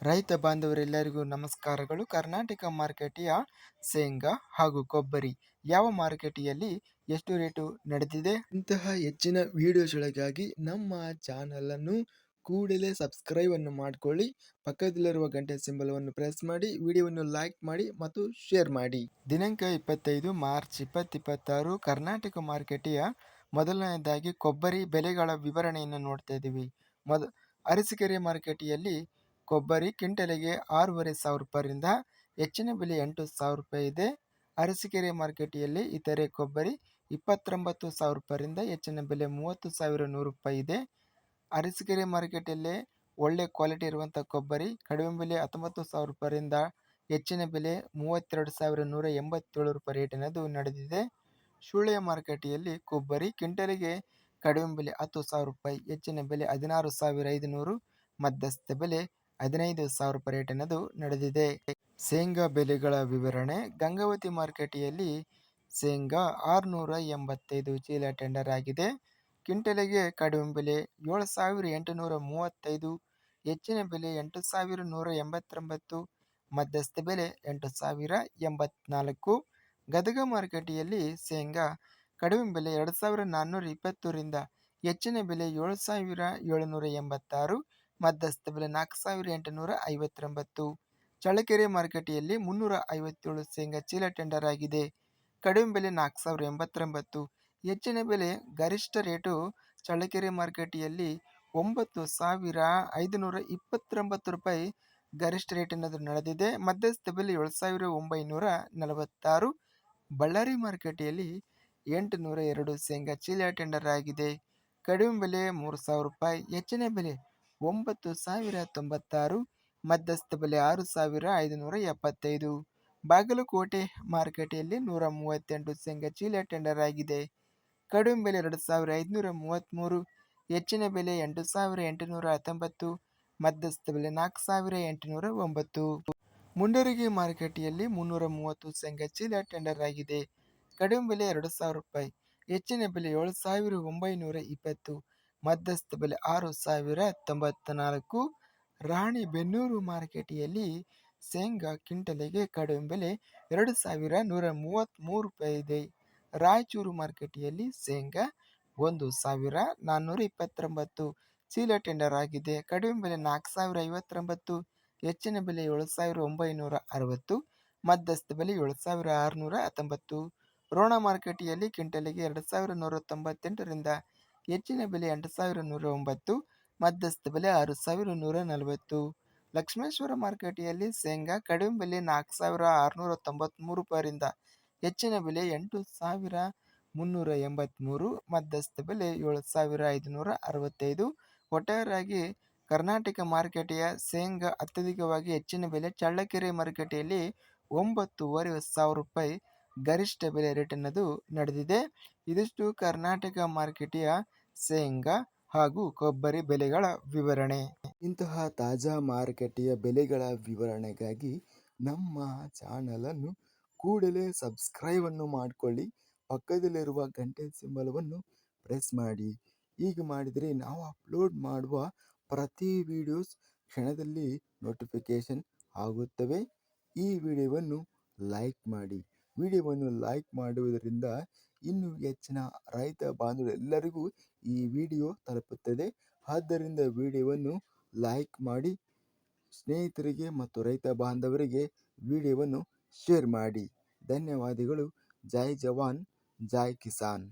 ರೈತ ಬಾಂಧವರೆಲ್ಲರಿಗೂ ನಮಸ್ಕಾರಗಳು. ಕರ್ನಾಟಕ ಮಾರುಕಟ್ಟೆಯ ಶೇಂಗಾ ಹಾಗೂ ಕೊಬ್ಬರಿ ಯಾವ ಮಾರುಕಟ್ಟೆಯಲ್ಲಿ ಎಷ್ಟು ರೇಟು ನಡೆದಿದೆ? ಇಂತಹ ಹೆಚ್ಚಿನ ವಿಡಿಯೋಸ್ಗಳಿಗಾಗಿ ನಮ್ಮ ಚಾನಲನ್ನು ಕೂಡಲೇ ಸಬ್ಸ್ಕ್ರೈಬ್ ಅನ್ನು ಮಾಡಿಕೊಳ್ಳಿ. ಪಕ್ಕದಲ್ಲಿರುವ ಗಂಟೆ ಸಿಂಬಲವನ್ನು ಪ್ರೆಸ್ ಮಾಡಿ, ವಿಡಿಯೋವನ್ನು ಲೈಕ್ ಮಾಡಿ ಮತ್ತು ಶೇರ್ ಮಾಡಿ. ದಿನಾಂಕ 25 ಮಾರ್ಚ್ 2026 ಕರ್ನಾಟಕ ಮಾರುಕಟ್ಟೆಯ ಮೊದಲನೆಯದಾಗಿ ಕೊಬ್ಬರಿ ಬೆಲೆಗಳ ವಿವರಣೆಯನ್ನು ನೋಡ್ತಾ ಇದ್ದೀವಿ. ಅರಸೀಕೆರೆ ಮಾರುಕಟ್ಟೆಯಲ್ಲಿ ಕೊಬ್ಬರಿ ಕ್ವಿಂಟಲಿಗೆ 6,500 ರೂಪಾಯಿಯಿಂದ ಹೆಚ್ಚಿನ ಬೆಲೆ 8,000 ರೂಪಾಯಿ ಇದೆ. ಅರಸೀಕೆರೆ ಮಾರುಕಟ್ಟೆಯಲ್ಲಿ ಇತರೆ ಕೊಬ್ಬರಿ 29,000 ರೂಪಾಯಿಯಿಂದ ಹೆಚ್ಚಿನ ಬೆಲೆ 30,100 ರೂಪಾಯಿ ಇದೆ. ಅರಸೀಕೆರೆ ಮಾರುಕಟ್ಟೆಯಲ್ಲಿ ಒಳ್ಳೆ ಕ್ವಾಲಿಟಿ ಇರುವಂಥ ಕೊಬ್ಬರಿ ಕಡಿಮೆ ಬೆಲೆ 19,000 ರೂಪಾಯಿಯಿಂದ ಹೆಚ್ಚಿನ ಬೆಲೆ 32,187 ರೂಪಾಯಿ ರೇಟ್ ಅನ್ನೋದು ನಡೆದಿದೆ. ಸುಳ್ಯ ಮಾರುಕಟ್ಟೆಯಲ್ಲಿ ಕೊಬ್ಬರಿ ಕ್ವಿಂಟಲಿಗೆ ಕಡಿಮೆ ಬೆಲೆ 10,000 ರೂಪಾಯಿ, ಹೆಚ್ಚಿನ ಬೆಲೆ 16,500, ಮಧ್ಯಸ್ಥ ಬೆಲೆ 15,000 ರೂಪಾಯಿ ರೇಟ್ ಅನ್ನೋದು ನಡೆದಿದೆ. ಶೇಂಗಾ ಬೆಲೆಗಳ ವಿವರಣೆ. ಗಂಗಾವತಿ ಮಾರುಕಟ್ಟೆಯಲ್ಲಿ ಶೇಂಗಾ 685 ಚೀಲ ಟೆಂಡರ್ ಆಗಿದೆ. ಕ್ವಿಂಟಲಿಗೆ ಕಡಿಮೆ ಬೆಲೆ 7,835, ಹೆಚ್ಚಿನ ಬೆಲೆ 8,189, ಮಧ್ಯಸ್ಥ ಬೆಲೆ 8,084. ಗದಗ ಮಾರುಕಟ್ಟೆಯಲ್ಲಿ ಶೇಂಗಾ ಕಡಿಮೆ ಬೆಲೆ 2,420ರಿಂದ ಹೆಚ್ಚಿನ ಬೆಲೆ 7,786, ಮಧ್ಯಸ್ಥ ಬೆಲೆ 4,859. ಚಳ್ಳಕೆರೆ ಮಾರುಕಟ್ಟೆಯಲ್ಲಿ 357 ಶೇಂಗಾ ಚೀಲ ಟೆಂಡರ್ ಆಗಿದೆ. ಕಡಿಮೆ ಬೆಲೆ 4,089, ಹೆಚ್ಚಿನ ಬೆಲೆ ಗರಿಷ್ಠ ರೇಟು ಚಳ್ಳಕೆರೆ ಮಾರುಕಟ್ಟೆಯಲ್ಲಿ 9,529 ರೂಪಾಯಿ ಗರಿಷ್ಠ ರೇಟ್ ಅನ್ನೋದು ನಡೆದಿದೆ. ಮಧ್ಯಸ್ಥ ಬೆಲೆ 7,946. ಬಳ್ಳಾರಿ ಮಾರುಕಟ್ಟೆಯಲ್ಲಿ 802 ಶೇಂಗಾ ಚೀಲ ಟೆಂಡರ್ ಆಗಿದೆ. ಕಡಿಮೆ ಬೆಲೆ 3,000 ರೂಪಾಯಿ, ಹೆಚ್ಚಿನ ಬೆಲೆ 9,096, ಮಧ್ಯಸ್ಥ ಬೆಲೆ 6,575. ಬಾಗಲಕೋಟೆ ಮಾರುಕಟ್ಟೆಯಲ್ಲಿ 138 ಶೇಂಗಾ ಚೀಲ ಟೆಂಡರ್ ಆಗಿದೆ. ಕಡಿಮೆ ಬೆಲೆ 2,533, ಹೆಚ್ಚಿನ ಬೆಲೆ 8,819, ಮಧ್ಯಸ್ಥ ಬೆಲೆ 4,809. ಮುಂಡರಗಿ ಮಾರುಕಟ್ಟೆಯಲ್ಲಿ 330 ಶೇಂಗಾ ಚೀಲ ಟೆಂಡರ್ ಆಗಿದೆ. ಕಡಿಮೆ ಬೆಲೆ 2,000 ರೂಪಾಯಿ, ಹೆಚ್ಚಿನ ಬೆಲೆ 7,920, ಮಧ್ಯಸ್ಥ ಬೆಲೆ 6,094. ರಾಣಿಬೆನ್ನೂರು ಮಾರುಕಟ್ಟೆಯಲ್ಲಿ ಶೇಂಗಾ ಕ್ವಿಂಟಲಿಗೆ ಕಡಿಮೆ ಬೆಲೆ 2,133 ರೂಪಾಯಿ ಇದೆ. ರಾಯಚೂರು ಮಾರುಕಟ್ಟೆಯಲ್ಲಿ ಶೇಂಗಾ 1,429 ಚೀಲ ಟೆಂಡರ್ ಆಗಿದೆ. ಕಡಿಮೆ ಬೆಲೆ 4,059, ಹೆಚ್ಚಿನ ಬೆಲೆ 7,960, ಮಧ್ಯಸ್ಥ ಬೆಲೆ 7,619. ರೋಣ ಮಾರುಕಟ್ಟೆಯಲ್ಲಿ ಕ್ವಿಂಟಲಿಗೆ 2,198ರಿಂದ ಹೆಚ್ಚಿನ ಬೆಲೆ 8,109, ಮಧ್ಯಸ್ಥ ಬೆಲೆ 6,140. ಲಕ್ಷ್ಮೇಶ್ವರ ಮಾರುಕಟ್ಟೆಯಲ್ಲಿ ಶೇಂಗಾ ಕಡಿಮೆ ಬೆಲೆ 4,693 ರೂಪಾಯಿಯಿಂದ ಹೆಚ್ಚಿನ ಬೆಲೆ 8,383, ಮಧ್ಯಸ್ಥ ಬೆಲೆ 7,565. ಒಟ್ಟಾರೆಯಾಗಿ ಕರ್ನಾಟಕ ಮಾರುಕಟ್ಟೆಯ ಶೇಂಗಾ ಅತ್ಯಧಿಕವಾಗಿ ಹೆಚ್ಚಿನ ಬೆಲೆ ಚಳ್ಳಕೆರೆ ಮಾರುಕಟ್ಟೆಯಲ್ಲಿ 9,500 ರೂಪಾಯಿ ಗರಿಷ್ಠ ಬೆಲೆ ರೇಟ್ ಅನ್ನೋದು ನಡೆದಿದೆ. ಇದಿಷ್ಟು ಕರ್ನಾಟಕ ಮಾರುಕಟ್ಟೆಯ ಶೇಂಗಾ ಹಾಗೂ ಕೊಬ್ಬರಿ ಬೆಲೆಗಳ ವಿವರಣೆ. ಇಂತಹ ತಾಜಾ ಮಾರುಕಟ್ಟೆಯ ಬೆಲೆಗಳ ವಿವರಣೆಗಾಗಿ ನಮ್ಮ ಚಾನಲನ್ನು ಕೂಡಲೇ ಸಬ್ಸ್ಕ್ರೈಬ್ ಅನ್ನು ಮಾಡಿಕೊಳ್ಳಿ. ಪಕ್ಕದಲ್ಲಿರುವ ಗಂಟೆ ಸಿಂಬಲವನ್ನು ಪ್ರೆಸ್ ಮಾಡಿ. ಹೀಗೆ ಮಾಡಿದರೆ ನಾವು ಅಪ್ಲೋಡ್ ಮಾಡುವ ಪ್ರತಿ ವಿಡಿಯೋಸ್ ಕ್ಷಣದಲ್ಲಿ ನೋಟಿಫಿಕೇಶನ್ ಆಗುತ್ತವೆ. ಈ ವಿಡಿಯೋವನ್ನು ಲೈಕ್ ಮಾಡಿ. ವಿಡಿಯೋವನ್ನು ಲೈಕ್ ಮಾಡುವುದರಿಂದ ಇನ್ನೂ ಹೆಚ್ಚಿನ ರೈತ ಬಾಂಧವರೆಲ್ಲರಿಗೂ ಈ ವಿಡಿಯೋ ತಲುಪುತ್ತದೆ. ಆದ್ದರಿಂದ ವಿಡಿಯೋವನ್ನು ಲೈಕ್ ಮಾಡಿ, ಸ್ನೇಹಿತರಿಗೆ ಮತ್ತು ರೈತ ಬಾಂಧವರಿಗೆ ವಿಡಿಯೋವನ್ನು ಶೇರ್ ಮಾಡಿ. ಧನ್ಯವಾದಗಳು. ಜೈ ಜವಾನ್, ಜೈ ಕಿಸಾನ್.